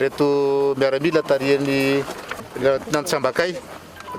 Reto miaramila tarihan'ny Nantsambakay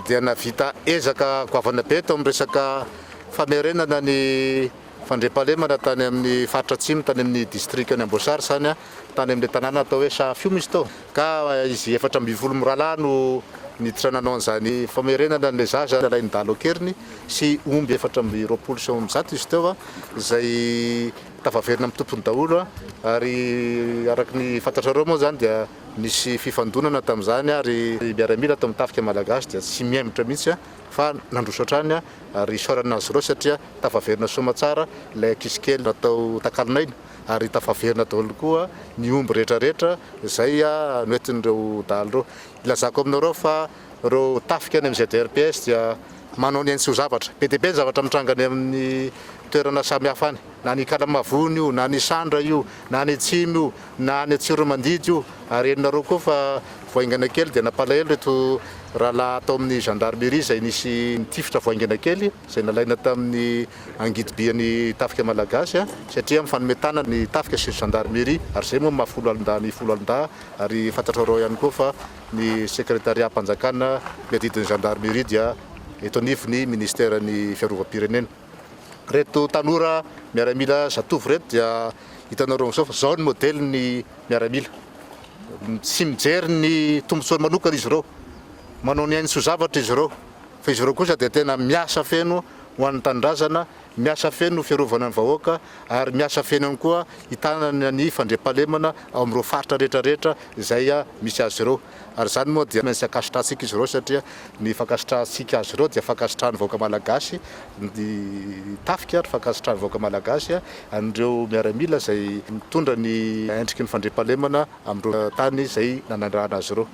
dia navita ezaka goavana be eto amin'ny resaka famerenana ny fandriampahalemana tany amin'ny faritra atsimo, tany amin'ny district ny Amboasary zany tany amin'ny tanàna atao hoe Sahafio misy tao. Ka izy 420 no niditra nanao an'izany famerenana ny zaza alainy dalo akeriny sy omby 420 izy teo izay tavaverina amin'ny tompony daholo ary araky ny fantatrareo moa zany dia nisy fifandonana tamin'izany ary miaramila atao mitafika malagasy dia tsy miemitra mihitsy fa nandroso hatrany ary isaorana azy ireo satria tavaverina soma tsara ilay ankizy kely natao takalinaina ary tavaverina daholo koa ny omby rehetrarehetra izay noentin'ireo dalo ireo. Ilazako aminareo fa ireo tafika any amin'ny ZRPS dia manao ny tsy ho zavatra be dia be ny zavatra mitrangany amin'ny toerana samihafa any, na ny kalamavony io, na ny sandra io, na ny atsimo io, na ny atsiromandidy io. Ary henonareo koa fa voaingana kely dia napalahelo reto rahalahy atao amin'ny gendarmerie izay nisy nitifitra voaingana kely izay nalaina tamin'ny angidibian'ny tafika malagasy satria mifanometana ny tafika sy ny gendarmerie ary izay moa mahafolo alin-dahy folo alin-dahy ary fantatrareo ihany koa fa ny sekretariat-mpanjakana miadidin'ny gendarmerie dia eto anivony ministère ny fiarovam-pirenena. Reto tanora miaramila zatovo reto dia hitanareo amin'izao fa zao ny modelin'ny miaramila. Tsy mijery ny tombotsoa manokana izy ireo, manao ny ainy tsy ho zavatra izy ireo, fa izy ireo kosa dia tena miasa feno ho an'ny tanindrazana, miasa feno fiarovana ny vahoaka ary miasa feno ihany koa hitanana ny fandriampahalemana ao amin'ireo faritra rehetrarehetra izay misy azy ireo. Ary zany moa dia maintsy akasitrahantsika izy ireo satria ny fankasitrahantsika azy ireo dia fankasitrahan'ny vahoaka malagasy ny tafika ary fankasitrahan'ny vahoaka malagasy an'ireo miaramila izay mitondra ny endriky ny fandriampahalemana amin'ireo tany izay nanandrana azy ireo.